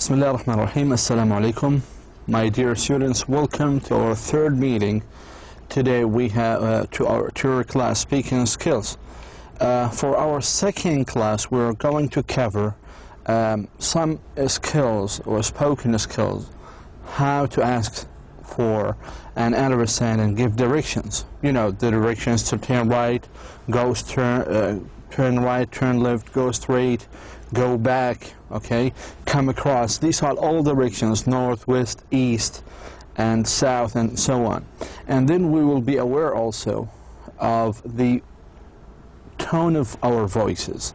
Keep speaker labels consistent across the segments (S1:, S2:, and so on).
S1: Bismillah ar-Rahman ar-Rahim. Assalamu alaikum. My dear students, welcome to our third meeting. Today we have to our class speaking skills. For our second class, we're going to cover some skills or spoken skills, how to ask for and understand and give directions. You know, the directions to turn right, turn right, turn left, go straight, go back, okay, come across. These are all directions, north, west, east, and south, and so on. And then we will be aware also of the tone of our voices.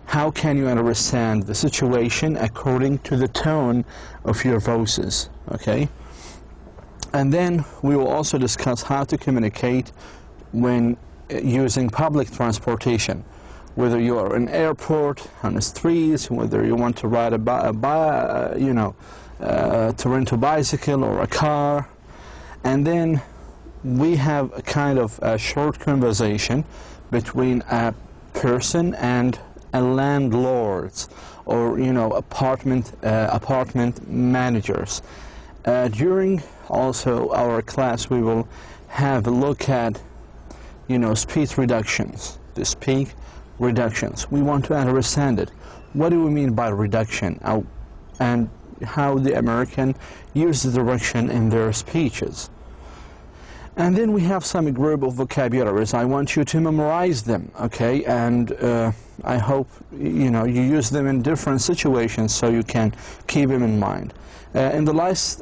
S1: How can you understand the situation according to the tone of your voices, okay? And then we will also discuss how to communicate when using public transportation. Whether you are in an airport, on the streets, whether you want to ride to rent a bicycle or a car. And then we have a kind of a short conversation between a person and a landlord, or apartment managers. During also our class, we will have a look at speed reductions. The speed reductions. We want to understand it. What do we mean by reduction? And how the American use the direction in their speeches. And then we have some group of vocabularies. I want you to memorize them, okay? And I hope you use them in different situations so you can keep them in mind. In the last,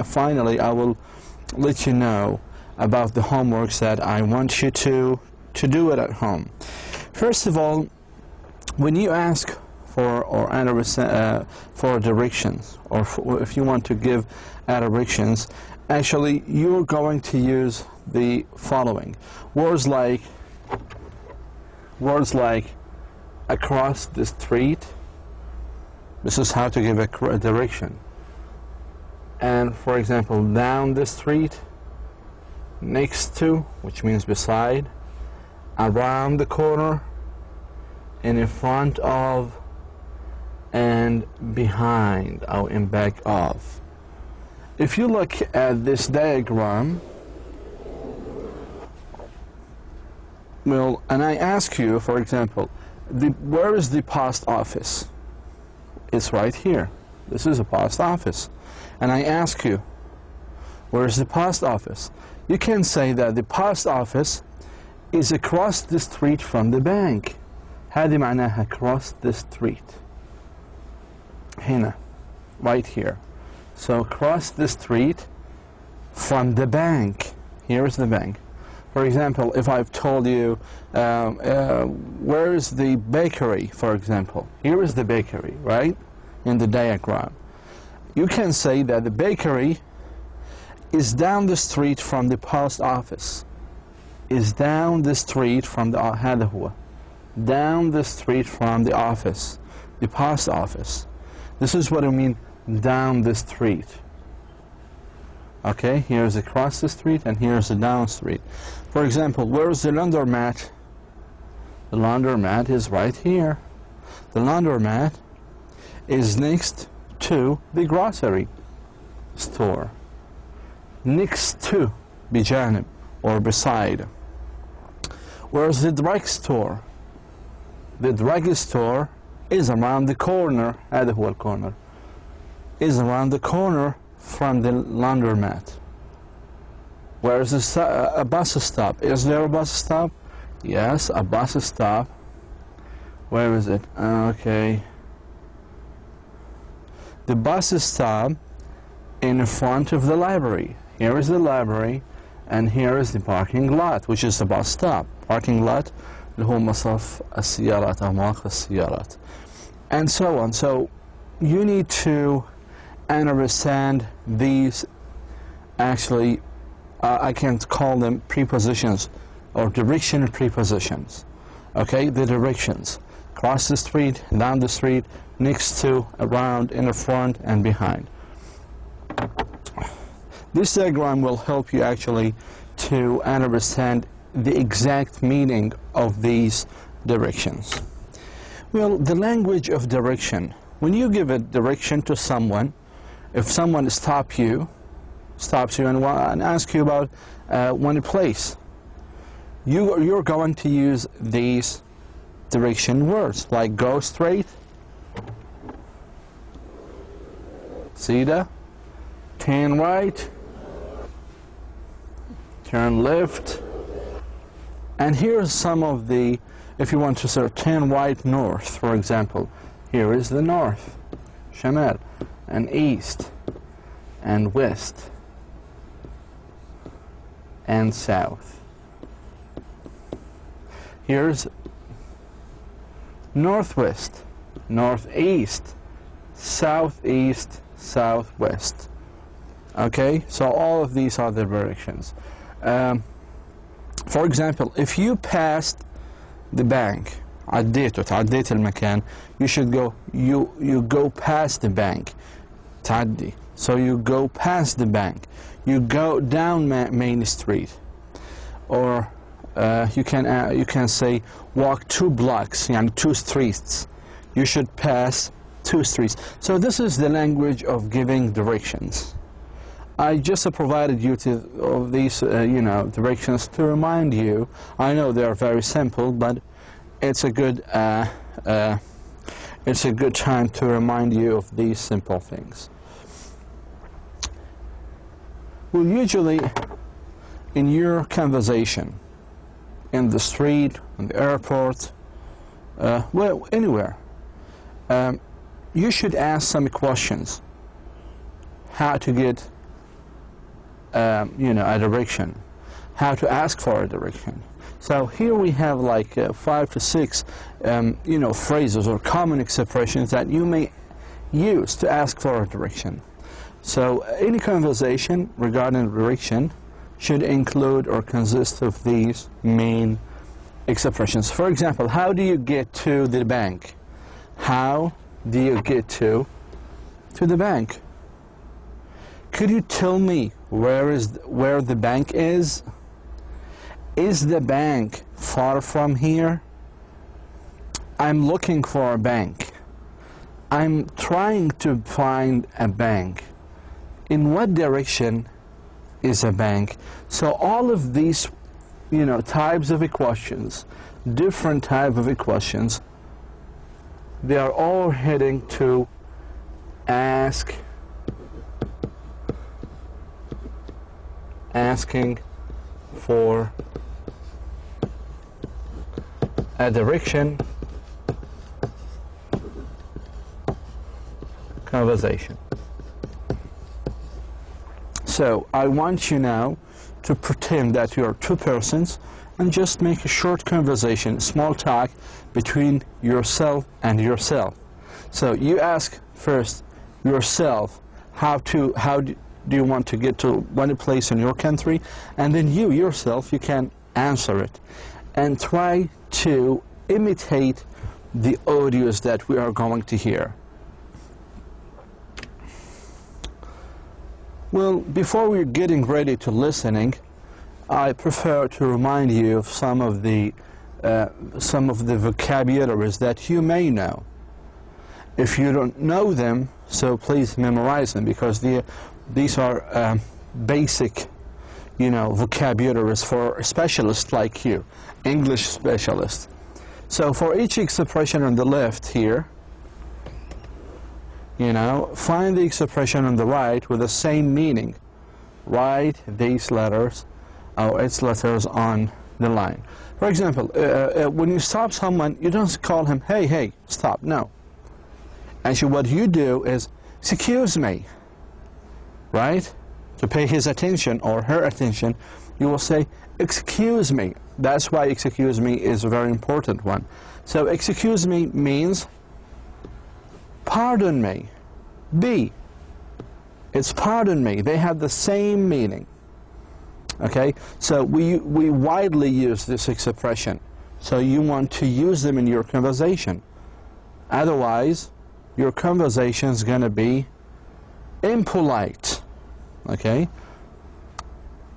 S1: finally, I will let you know about the homeworks that I want you to do it at home. First of all, when you ask for for directions, or if you want to give directions, actually you're going to use the following words like across the street. This is how to give a direction. And for example, down the street, next to, which means beside, around the corner, and in front of, and behind, or in back of. If you look at this diagram, and I ask you, for example, where is the post office? It's right here. This is a post office. And I ask you, where is the post office? You can say that the post office is across the street from the bank. هذه معناها across the street. هنا, right here. So across the street from the bank. Here is the bank. For example, if I've told you, where is the bakery, for example? Here is the bakery, right? In the diagram. You can say that the bakery is down the street from the post office. Is down the street from the هذا هو down the street from the office, the post office. This is what I mean, down the street. Okay, here's across the street and here's the down street. For example, where's the laundromat? The laundromat is right here. The laundromat is next to the grocery store. Next to, بجانب, or beside. Where's the drugstore? The drugstore is around the corner. هذا هو الcorner. Is around the corner from the laundromat. Where's a bus stop? Is there a bus stop? Yes, a bus stop. Where is it? Okay. The bus stop in front of the library. Here is the library, and here is the parking lot, which is the bus stop. Parking lot, اللي هو مصرف السيارات أو مواقف السيارات. And so on. So you need to understand these, actually, I can call them prepositions, or direction prepositions. Okay, the directions. Across the street, down the street, next to, around, in the front, and behind. This diagram will help you actually to understand the exact meaning of these directions. Well, the language of direction. When you give a direction to someone, if someone stops you and asks you about one place, you're going to use these direction words, like go straight, Sida, turn right, turn left, and here's some of the, if you want to sort of turn right north, for example, here is the north, Shamal, and east, and west, and south. Here's northwest, northeast, southeast, southwest. Okay, so all of these are the directions. For example, if you passed the bank, تعديت المكان, you should go, you go past the bank, تعدي. So you go past the bank, you go down Main Street, or you can say walk 2 blocks, yani 2 streets. You should pass 2 streets. So this is the language of giving directions. I just provided you of these directions to remind you. I know they are very simple, but it's a good time to remind you of these simple things. Well, usually in your conversation, in the street, in the airport, well, anywhere, you should ask some questions. How to get, a direction. How to ask for a direction. So here we have like 5 to 6, phrases or common expressions that you may use to ask for a direction. So any conversation regarding direction should include or consist of these main expressions. For example, how do you get to the bank? How do you get to the bank? Could you tell me where the bank is? Is the bank far from here? I'm looking for a bank. I'm trying to find a bank. In what direction is a bank? So all of these, types of questions, different types of questions, they are all heading to asking for a direction conversation. So I want you now to pretend that you are 2 persons and just make a short conversation, small talk between yourself and yourself. So you ask first yourself how do you want to get to one place in your country, and then you yourself, you can answer it and try to imitate the audios that we are going to hear. Well, before we're getting ready to listening, I prefer to remind you of some of the vocabularies that you may know. If you don't know them, so please memorize them, because these are basic, vocabularies for specialists like you, English specialists. So for each expression on the left here, find the expression on the right with the same meaning. Write these letters, or its letters on the line. For example, when you stop someone, you don't call him, hey, stop, no. Actually, what you do is, excuse me, right? To pay his attention or her attention, you will say, excuse me. That's why excuse me is a very important one. So excuse me means, pardon me. It's pardon me. They have the same meaning. Okay? So we widely use this expression. So you want to use them in your conversation. Otherwise, your conversation is going to be impolite. Okay?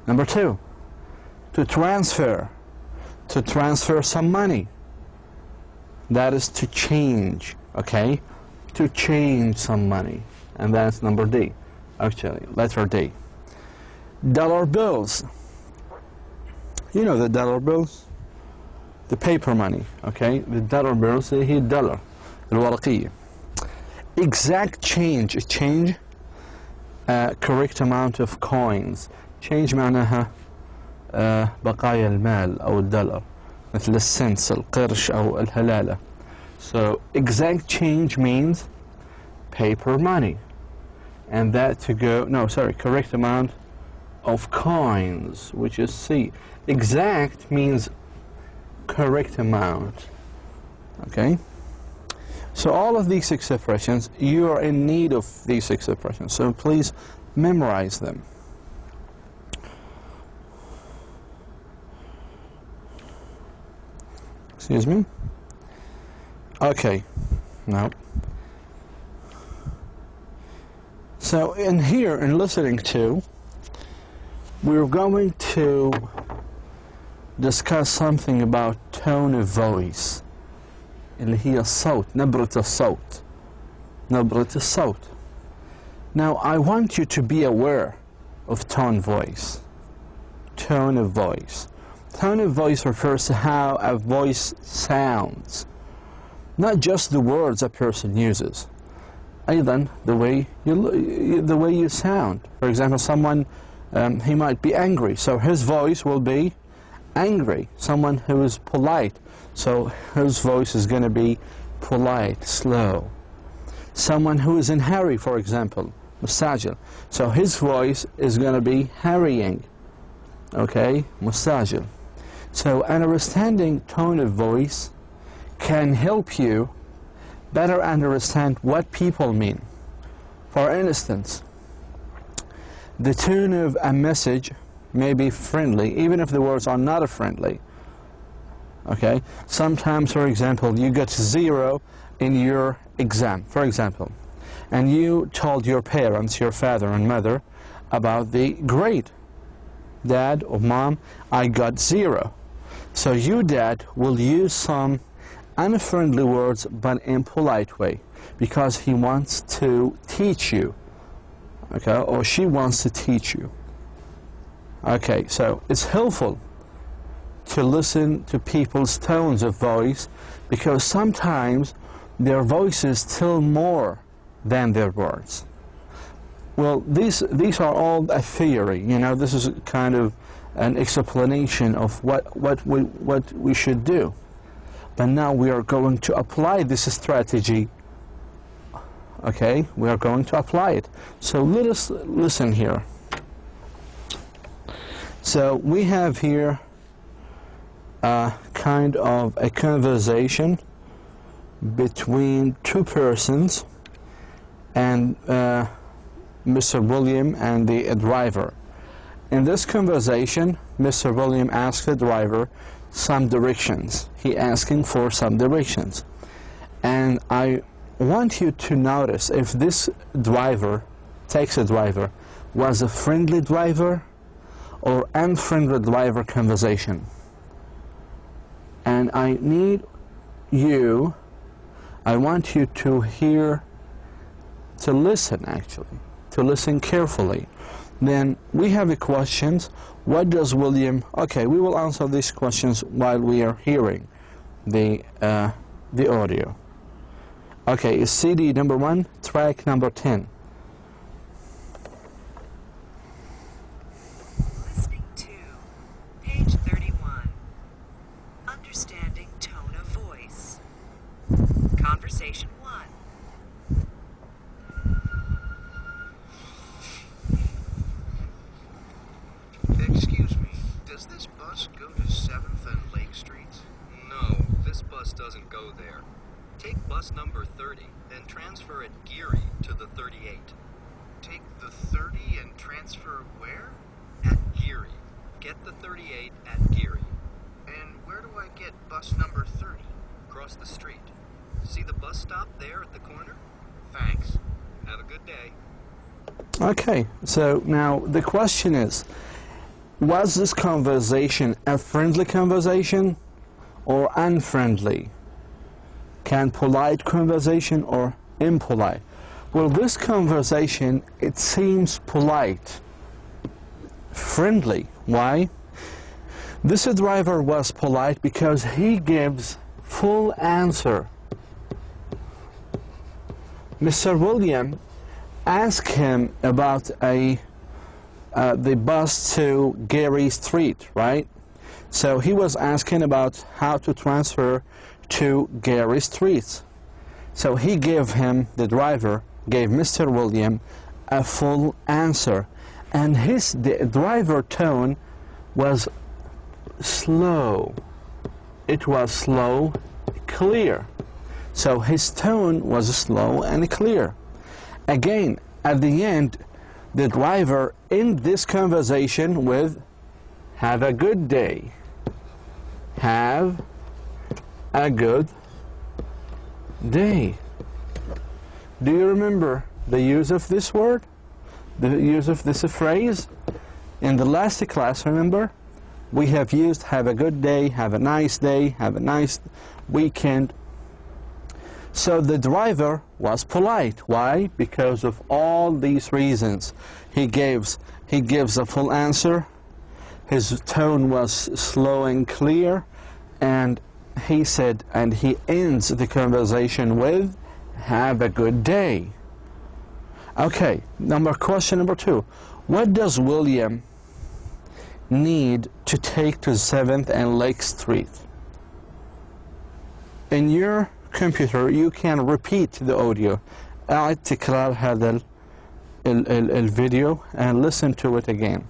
S1: Number 2, to transfer some money. That is to change, okay? To change some money. And that's number D, actually, letter D. Dollar bills. You know the dollar bills? The paper money, okay? The dollar bills هي الدولار الورقية. Exact change, change, correct amount of coins. Change معناها بقايا المال أو الدولار مثل السنس القرش أو الهلالة. So exact change means paper money. And that to go, no, sorry, correct amount of coins, which is C. Exact means correct amount. Okay? So all of these expressions, you are in need of these expressions. So please memorize them. Excuse me? Okay. Now. So in here, in listening to, we're going to discuss something about tone of voice. اللي هي الصوت، نبرة الصوت. نبرة الصوت. Now I want you to be aware of tone voice. Tone of voice. Tone of voice refers to how a voice sounds. Not just the words a person uses. أيضا the way you sound. For example, someone he might be angry, so his voice will be angry. Someone who is polite, so his voice is going to be polite, slow. Someone who is in hurry, for example, مستعجل, so his voice is going to be hurrying. Okay, مستعجل. So an understanding tone of voice can help you better understand what people mean. For instance, the tone of a message may be friendly, even if the words are not friendly. Okay? Sometimes, for example, you got 0 in your exam, for example, and you told your parents, your father and mother, about the grade. Dad or mom, I got 0. So your dad will use some unfriendly words, but in polite way, because he wants to teach you, okay, or she wants to teach you. Okay, so it's helpful to listen to people's tones of voice, because sometimes their voices tell more than their words. Well, these are all a theory, you know. This is kind of an explanation of what we should do. But now we are going to apply this strategy. Okay, we are going to apply it. So let us listen here. So we have here a kind of a conversation between two persons and Mr. William and the driver. In this conversation, Mr. William asked the driver some directions. He asking for some directions. And I want you to notice if this driver, taxi driver, was a friendly driver or unfriendly driver conversation. And I want you to hear, to listen actually, to listen carefully. Then we have the questions. What does William... Okay, we will answer these questions while we are hearing the audio. Okay, it's CD number 1, track number 10.
S2: Listening to page 31. Understanding tone of voice. Conversation 1.
S3: Excuse me, does this bus go to 7th and Lake Streets?
S4: No, this bus doesn't go there. Take bus number 30 and transfer at Geary to the 38.
S3: Take the 30 and transfer where?
S4: At Geary. Get the 38 at Geary.
S3: And where do I get bus number 30?
S4: Across the street. See the bus stop there at the corner?
S3: Thanks.
S4: Have a good day.
S1: Okay, so now the question is, was this conversation a friendly conversation or unfriendly? Can polite conversation or impolite? Well, this conversation, it seems polite, friendly. Why? This driver was polite because he gives full answer. Mr. William asked him about the bus to Gary Street, right? So he was asking about how to transfer to Gary Street. So he gave him, the driver gave Mr. William a full answer. And the driver tone was slow. It was slow, clear. So his tone was slow and clear. Again, at the end, the driver in this conversation with "Have a good day." Have a good day. Do you remember the use of this word? The use of this phrase? In the last class, remember? We have used "have a good day," "have a nice day," "have a nice weekend." So the driver was polite. Why? Because of all these reasons. He gives a full answer. His tone was slow and clear, and he said, and he ends the conversation with "Have a good day." Okay, question number 2. What does William need to take to 7th and Lake Street? In your computer, you can repeat the audio. أعد تكرار هذا الفيديو and listen to it again.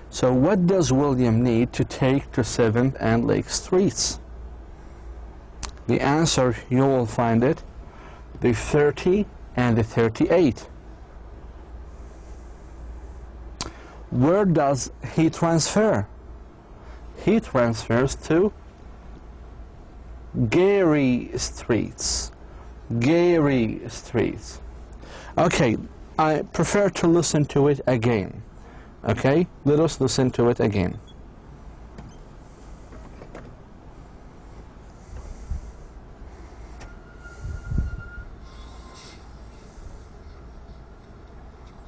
S1: So what does William need to take to 7th and Lake Streets? The answer, you will find it, the 30 and the 38. Where does he transfer? He transfers to Gary Streets. Gary Streets. Okay, I prefer to listen to it again. Okay, let us listen to it again.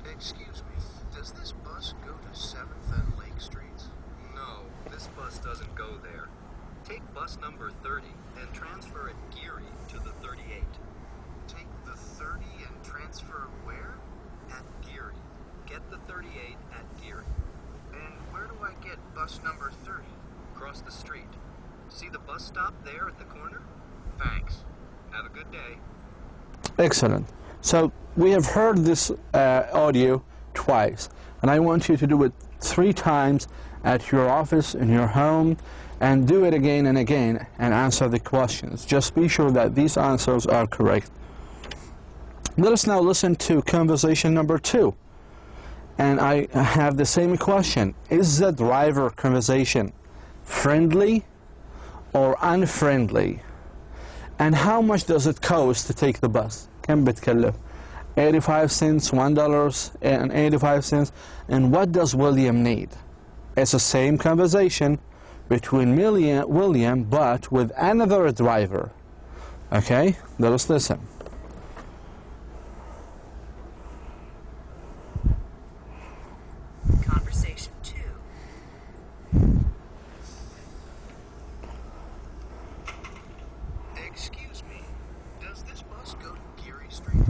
S3: Excuse me, does this bus go to 7th and Lake Streets?
S4: No, this bus doesn't go there. Take bus number 30 and transfer at Geary to the 38.
S3: Take the 30 and transfer where?
S4: At Geary. Get the 38 at Geary.
S3: And where do I get bus number 30?
S4: Cross the street. See the bus stop there at the corner?
S3: Thanks.
S4: Have a good day.
S1: Excellent. So we have heard this audio twice, and I want you to do it 3 times at your office, in your home, and do it again and again and answer the questions. Just be sure that these answers are correct. Let us now listen to conversation number 2. And I have the same question. Is the driver conversation friendly or unfriendly? And how much does it cost to take the bus? كم بتكلف? 85 cents, $1 and 85 cents. And what does William need? It's the same conversation between William, but with another driver. Okay, let us listen.
S2: Conversation 2.
S3: Excuse me, does this bus go to Geary Street?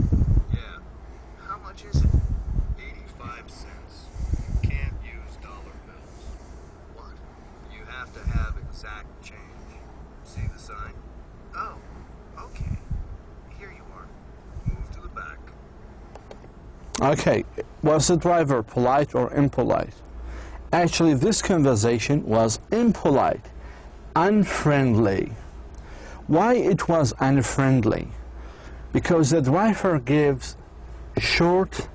S4: Yeah,
S3: How much is it?
S4: 85 cents. Can't use dollar bills.
S3: What?
S4: You have to have exact change. See the sign?
S3: Oh, okay. Here you are.
S4: Move to the back.
S1: Okay, was the driver polite or impolite? Actually, this conversation was impolite, unfriendly. Why it was unfriendly? Because the driver gives short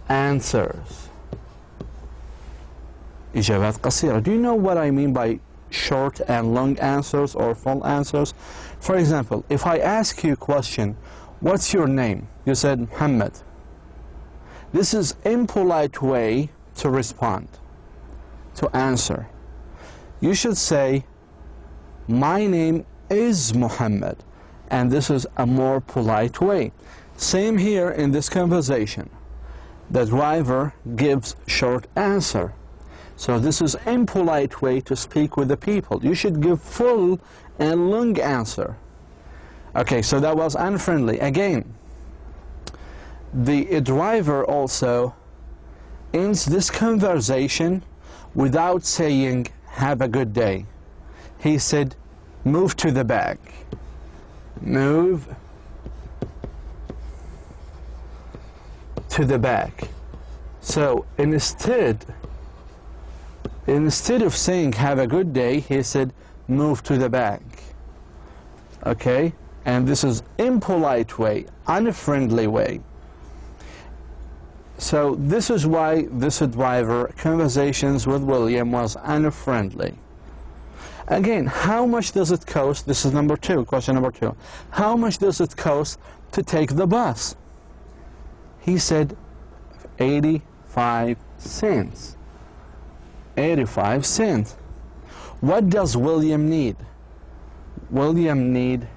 S1: answers. إجابات قصيرة. Do you know what I mean by short and long answers or full answers? For example, if I ask you a question, what's your name? You said Muhammad. This is impolite way to respond, to answer. You should say, My name is Muhammad. And this is a more polite way. Same here in this conversation. The driver gives short answer. So this is impolite way to speak with the people. You should give full and long answer. Okay, so that was unfriendly. Again, the driver also ends this conversation without saying, have a good day. He said, move to the back. Move to the back. So instead of saying have a good day, he said move to the back. Okay? And this is impolite way, unfriendly way. So this is why this driver conversations with William was unfriendly. Again, how much does it cost? This is number two, question number two. How much does it cost to take the bus? He said 85 cents. 85 cents. What does William need? William need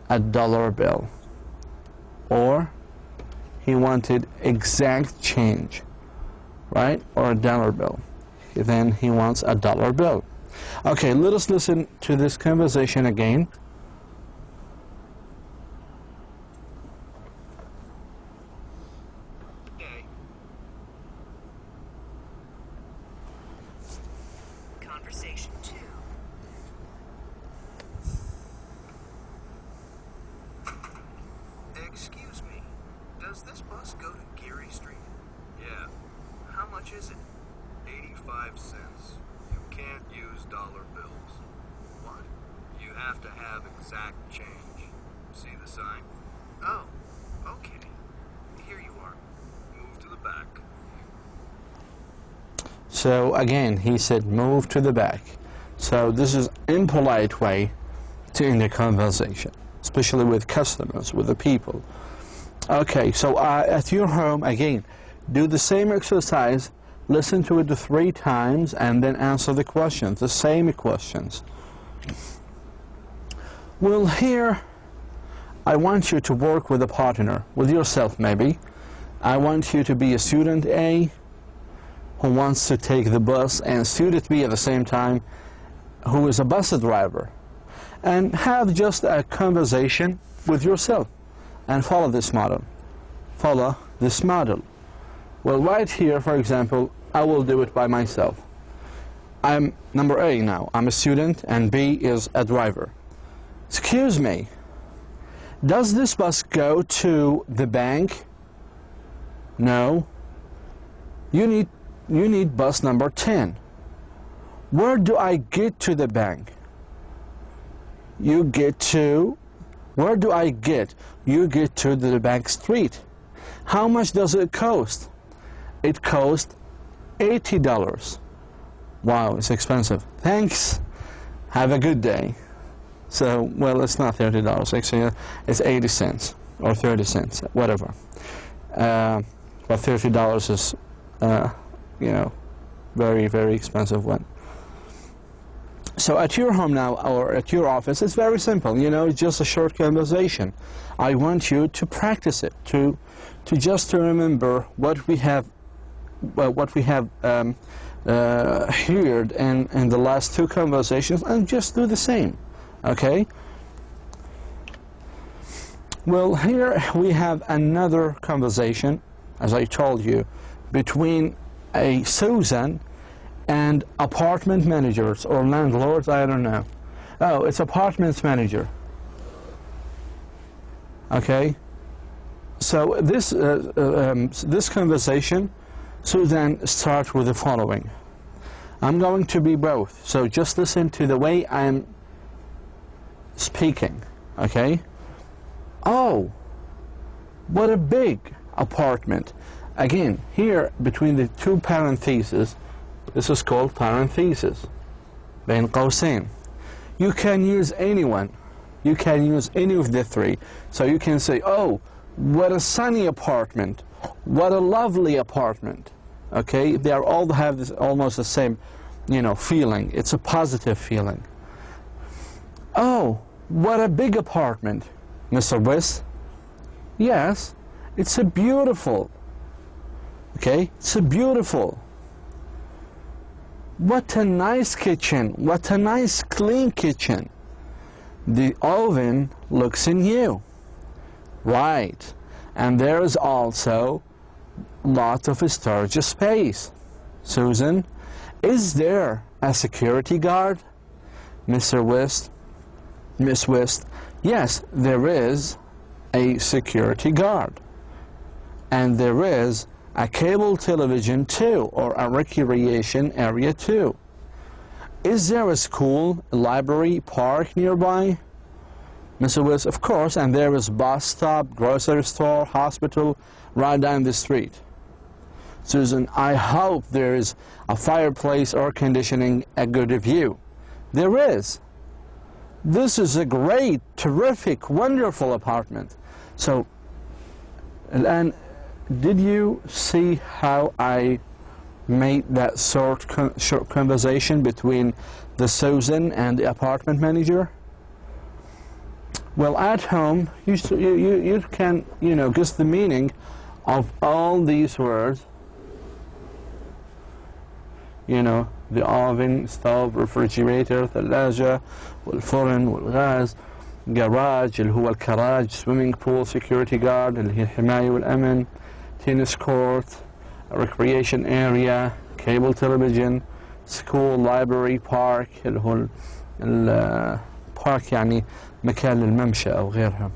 S1: a dollar bill. Or he wanted exact change, right? Or a dollar bill. Then he wants a dollar bill. Okay, let us listen to this conversation again.
S4: Okay.
S2: Conversation 2.
S3: Excuse me, does this bus go to Geary Street?
S4: Yeah.
S3: How much is it?
S4: 85 cents. You can't use dollar bills.
S3: What?
S4: You have to have exact change. See the sign?
S3: Oh, okay. Here you are.
S4: Move to the back.
S1: So again, he said move to the back. So this is impolite way to end a conversation, especially with customers, with the people. Okay, so at your home, again, do the same exercise, listen to it 3 times, and then answer the questions, the same questions. Well, here, I want you to work with a partner, with yourself maybe. I want you to be a student A who wants to take the bus, and student B at the same time who is a bus driver. And have just a conversation with yourself and follow this model. Follow this model. Well, right here, for example, I will do it by myself. I'm number A now. I'm a student and B is a driver. Excuse me, does this bus go to the bank? No. You need bus number 10. Where do I get to the bank? You get to, where do I get? You get to the bank street. How much does it cost? It costs $80. Wow, it's expensive. Thanks. Have a good day. So, well, it's not $30. Actually, it's 80 cents or 30 cents, whatever. But $30 is, you know, very, very expensive one. So at your home now, or at your office, it's very simple. You know, it's just a short conversation. I want you to practice it, to just to remember what we have heard in the last 2 conversations, and just do the same. Okay? Well, here we have another conversation, as I told you, between a Susan and apartment managers or landlords, I don't know. Oh, it's apartments manager. Okay? So this conversation, Susan, starts with the following. I'm going to be both, so just listen to the way I'm speaking, okay? Oh, what a big apartment. Again, here between the 2 parentheses, this is called parentheses, بين قوسين. You can use anyone. You can use any of the 3. So you can say, oh, what a sunny apartment. What a lovely apartment. Okay, they are all have this almost the same, you know, feeling. It's a positive feeling. Oh, what a big apartment, Mr. West. Yes, it's a beautiful. Okay, it's a beautiful. What a nice kitchen. What a nice clean kitchen. The oven looks new. Right. And there is also a lot of storage space. Susan, is there a security guard? Mr. West, Miss West, yes, there is a security guard. And there is a cable television too, or a recreation area too. Is there a school, a library, park nearby? Mr. West, of course, and there is bus stop, grocery store, hospital right down the street. Susan, I hope there is a fireplace, air conditioning, a good view. There is. This is a great, terrific, wonderful apartment. So, and did you see how I made that short conversation between the Susan and the apartment manager? Well, at home, you can, guess the meaning of all these words. The oven, stove, refrigerator, ثلاجة, والفرن, والغاز, garage اللي هو الكراج, swimming pool, security guard اللي هي الحماية والأمن, tennis court, recreation area, cable television, school, library, park اللي هو البارك يعني مكان للممشى أو غيرها.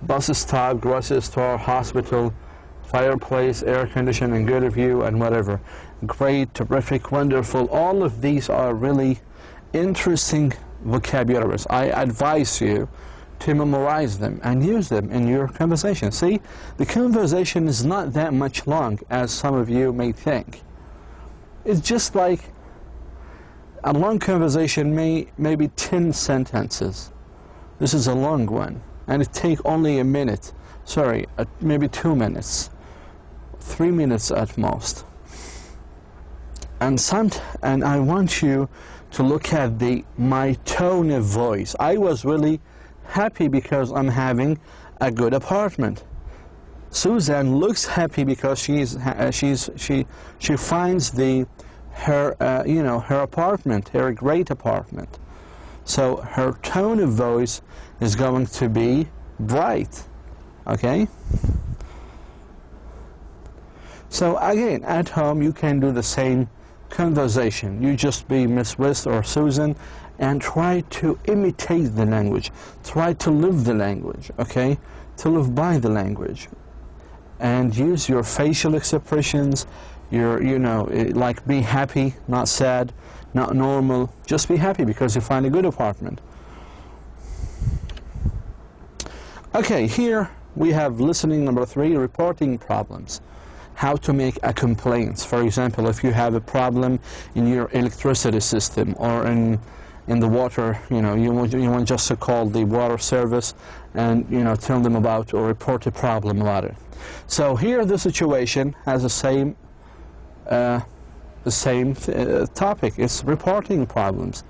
S1: Bus stop, grocery store, hospital, fireplace, air conditioning, good view, and whatever. Great, terrific, wonderful. All of these are really interesting vocabularies. I advise you to memorize them and use them in your conversation. See, the conversation is not that much long as some of you may think. It's just like a long conversation, maybe 10 sentences. This is a long one, and it takes only a minute. Sorry, maybe 2 minutes, 3 minutes at most. And I want you to look at my tone of voice. I was really happy because I'm having a good apartment. Susan looks happy because she finds her apartment, her great apartment. So her tone of voice is going to be bright. Okay? So again, at home you can do the same conversation. You just be Miss West or Susan and try to imitate the language. Try to live the language, okay? To live by the language. And use your facial expressions, like be happy, not sad, not normal. Just be happy because you find a good apartment. Okay, here we have listening number 3, reporting problems. How to make a complaint. For example, if you have a problem in your electricity system or in the water, you want just to call the water service and tell them about or report a problem about it. So here the situation has the same topic. It's reporting problems.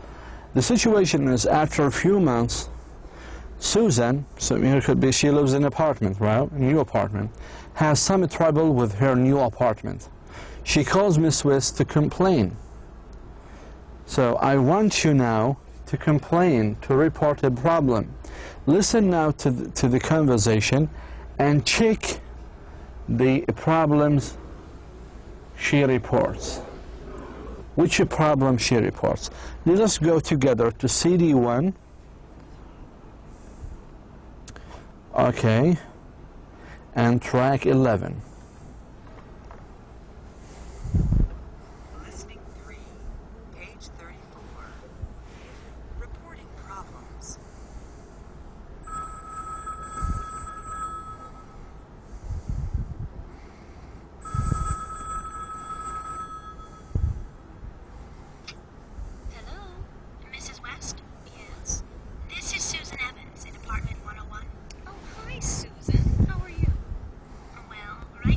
S1: The situation is after a few months, Susan, so it could be she lives in an apartment, right? A new apartment, has some trouble with her new apartment. She calls Miss West to complain. So I want you now to complain, to report a problem. Listen now to the conversation and check the problems she reports. Which problem she reports? Let us go together to CD1. Okay, and track 11.
S2: Listening 3, page 34. Reporting problems.
S5: Hello, Mrs. West? Yes. This is Susan Evans in apartment 101.
S2: Oh, hi, Susan. How are you?
S5: Well, right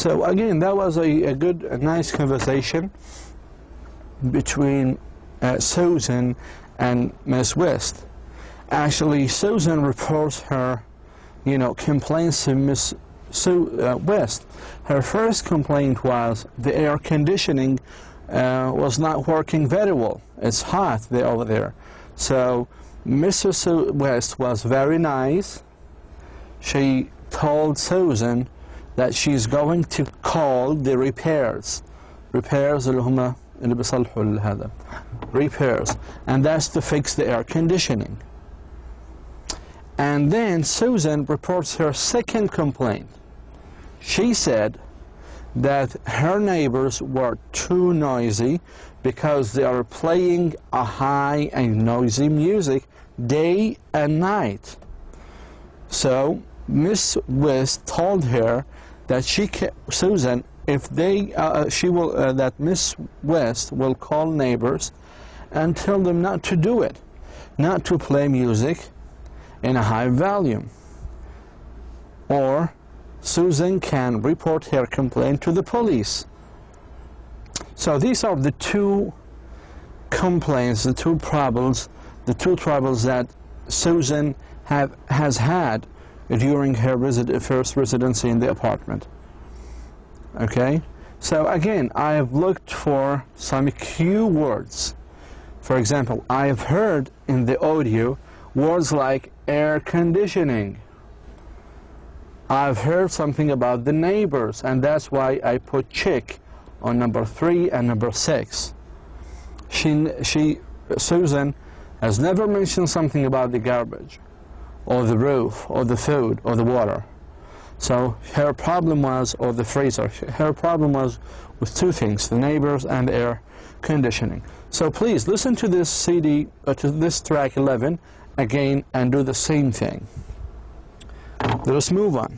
S1: So again, that was a good, a nice conversation between Susan and Miss West. Actually, Susan reports her, complaints to Miss West. Her first complaint was the air conditioning was not working very well. It's hot over there. So Mrs. West was very nice. She told Susan that she's going to call the repairs اللي هم اللي بيصلحوا هذا repairs, and that's to fix the air conditioning. And then Susan reports her second complaint. She said that her neighbors were too noisy because they are playing a high and noisy music day and night. So Miss West told her that Susan, if they, that Miss West will call neighbors and tell them not to do it, not to play music in a high volume, or Susan can report her complaint to the police. So these are the two complaints, the two troubles that Susan has had during her first residency in the apartment. Okay, so again, I have looked for some cue words. For example, I have heard in the audio words like air conditioning. I've heard something about the neighbors, and that's why I put check on number 3 and number 6. Susan has never mentioned something about the garbage, or the roof, or the food, or the water. So her problem was, or the freezer, her problem was with two things, the neighbors and air conditioning. So please listen to this CD, to this track 11 again, and do the same thing. Let us move on.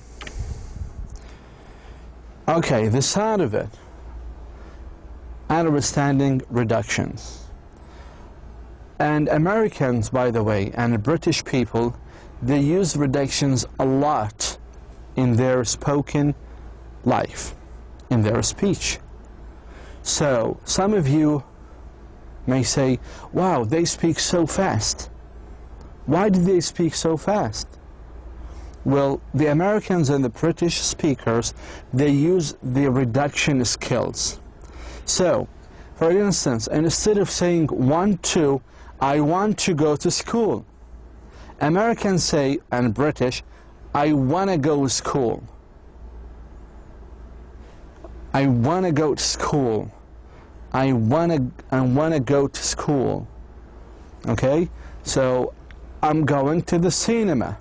S1: Okay, the side of it, understanding reductions. And Americans, by the way, and British people, they use reductions a lot in their spoken life, in their speech. So some of you may say, wow, they speak so fast. Why do they speak so fast? Well, the Americans and the British speakers, they use the reduction skills. So, for instance, instead of saying 1, 2, I want to go to school, Americans say, and British, I want to go to school. I want to go to school. I want to go to school. Okay? So, I'm going to the cinema.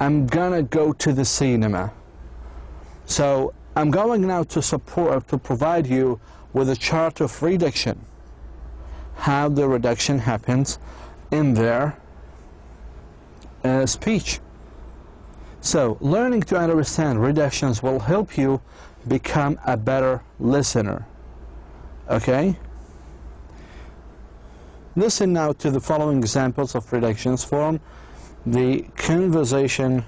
S1: I'm gonna go to the cinema. So I'm going now to provide you with a chart of reduction, how the reduction happens in their speech. So learning to understand reductions will help you become a better listener. Okay? Listen now to the following examples of reductions from the conversation.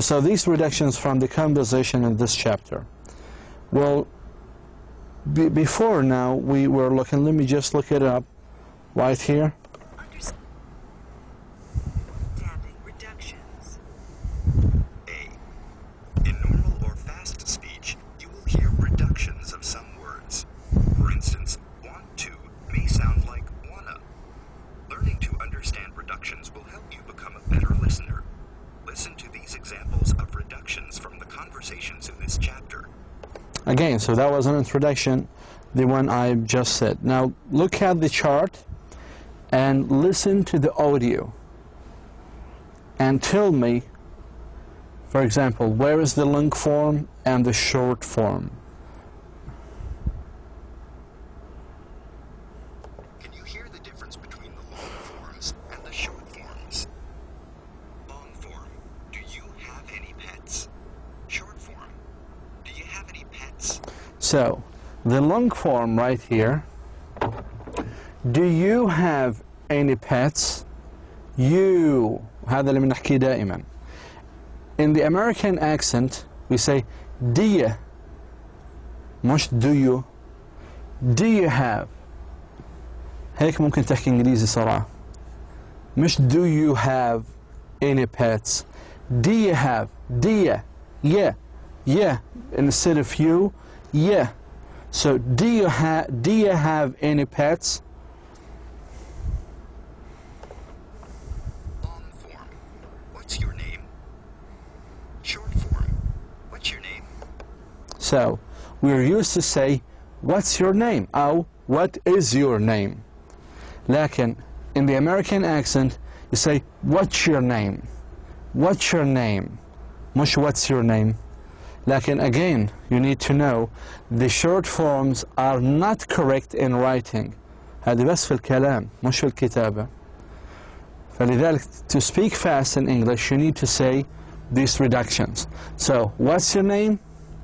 S1: So these reductions from the conversation in this chapter. Well, before now we were looking, let me just look it up right here.
S2: Understanding reductions.
S4: A. In normal or fast speech, you will hear reductions of some words. For instance, want to may sound like wanna. Learning to understand reductions will help you become a better listener. Listen to these examples of reductions from the conversations in this chapter.
S1: Again, so that was an introduction, the one I just said. Now look at the chart and listen to the audio and tell me, for example, where is the long form and the short form?
S4: Can you hear the difference between the long forms and the short forms? Long form, do you have any pets? Short form, do you have any pets?
S1: So, the long form right here, do you have any pets? You, هذا اللي بنحكيه دائما. In the American accent, we say, do you مش do you. Do you have. هيك ممكن تحكي إنجليزي صراحة. مش do you have any pets. Do you have. Do you. Yeah. Yeah. Instead of you. Yeah. So do you have any pets?
S4: Long form. What's your name? Short form. What's your name?
S1: So we're used to say what's your name أو what is your name. لكن in the American accent you say what's your name. What's your name. مش what's your name. لكن again you need to know the short forms are not correct in writing. هذه بس في الكلام مش في الكتابة. فلذلك to speak fast in English you need to say these reductions. So what's your name.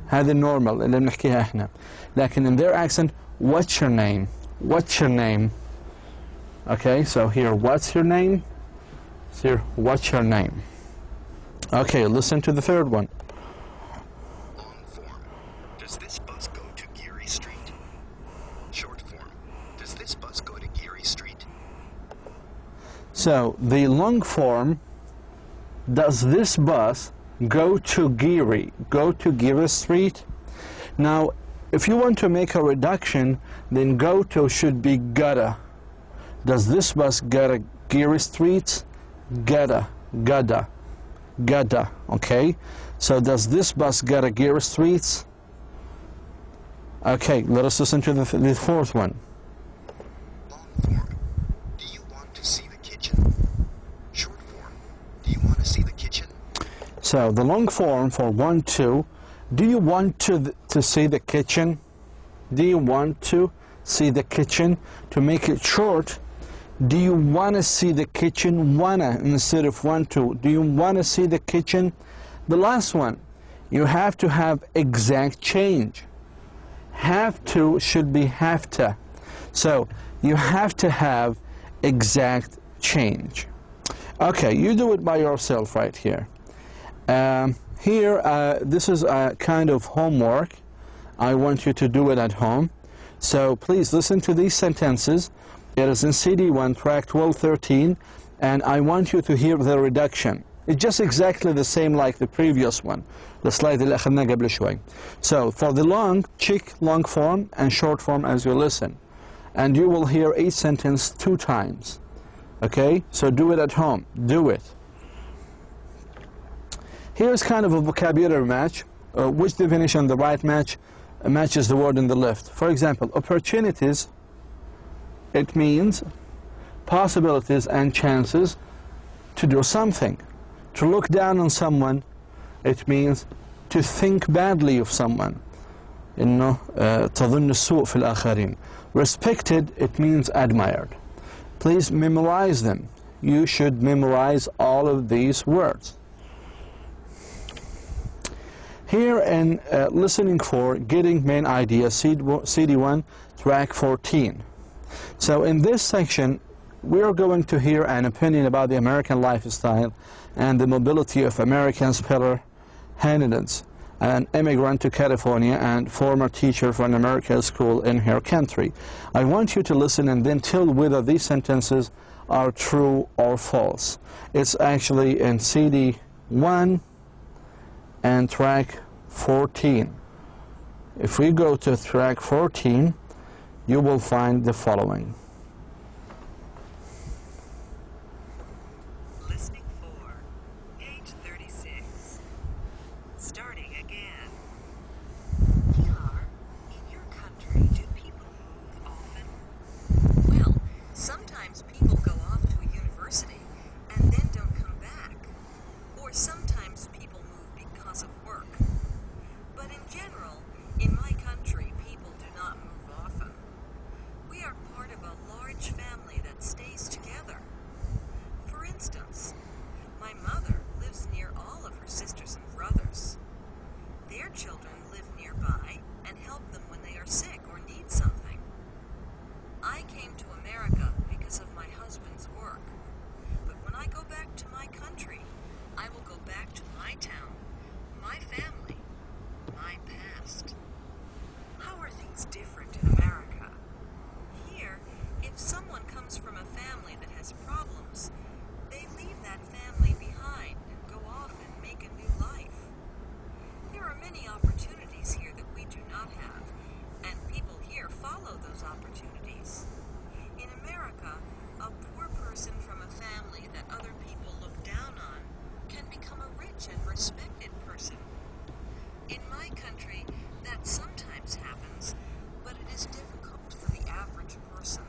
S1: هذه normal اللي بنحكيها احنا. لكن in their accent what's your name. What's your name. Okay, so here what's your name. Here what's your name. Okay, listen to the third one.
S4: Long form. Does this bus go to Geary Street? Short form. Does this bus go to Geary Street?
S1: So the long form, does this bus go to Geary? Go to Geary Street? Now, if you want to make a reduction, then go to should be gotta. Does this bus go to Geary Street? Gotta. Okay? So does this bus go to Geary Street? Okay, let us listen to the fourth one.
S4: Long form. Do you want to see the kitchen? Short form. Do you want to see the kitchen?
S1: So the long form for 1, 2, do you want to see the kitchen? Do you want to see the kitchen? To make it short, do you want to see the kitchen? Wanna instead of want to. Do you want to see the kitchen? The last one, you have to have exact change. Have to should be have to. So you have to have exact change. Okay, you do it by yourself right here. This is a kind of homework. I want you to do it at home. So please listen to these sentences. It is in CD1, track 1213, and I want you to hear the reduction. It's just exactly the same like the previous one. السلايد اللي أخذناه قبل شوي. So for the long, check long form and short form as you listen. And you will hear each sentence 2 times. Okay? So do it at home. Do it. Here's kind of a vocabulary match. Which definition the right match matches the word in the left. For example, opportunities, it means possibilities and chances to do something. To look down on someone, it means to think badly of someone. إنه تظن السوء في الآخرين. Respected, it means admired. Please memorize them. You should memorize all of these words. Here in listening for getting main idea, CD1, track 14. So in this section, we are going to hear an opinion about the American lifestyle and the mobility of American speller candidates, an immigrant to California and former teacher for an American school in her country. I want you to listen and then tell whether these sentences are true or false. It's actually in CD1 and track 14. If we go to track 14, you will find the following.
S2: Listening for page 36. Starting again. Pilar, in your country, do people move often? Well, sometimes people go off to a university and then don't come back. Or sometimes people move because of work. But in general, in my country, people do not move often. We are part of a large family that stays together. For instance, my mother lives near all of her sisters and brothers. Their children live nearby and help them when they are sick or need something. I came to America because of my husband's work. But when I go back to my country, I will go back to my town, my family, my past. How it's different in America. Here, if someone comes from a family that has problems, they leave that family behind and go off and make a new life. There are many opportunities here that we do not have, and people here follow those opportunities. In America, a poor person from a family that other people look down on can become a rich and respected person. In my country, that sometimes happens, but it is difficult for the average person.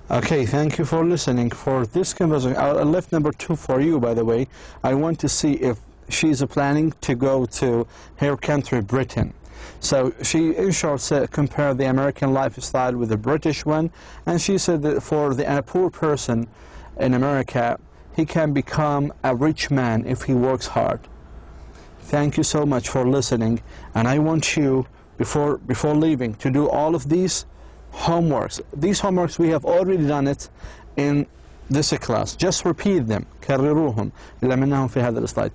S1: Okay, thank you for listening. For this conversation, I left number 2 for you, by the way. I want to see if she's planning to go to her country, Britain. So she, in short, said, compare the American lifestyle with the British one, and she said that for a poor person in America, he can become a rich man if he works hard. Thank you so much for listening, and I want you, before leaving, to do all of these homeworks. These homeworks, we have already done it in this class. Just repeat them. كرروهم اللي منهم في هذا السلايد.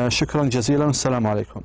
S1: شكرا جزيلا والسلام عليكم.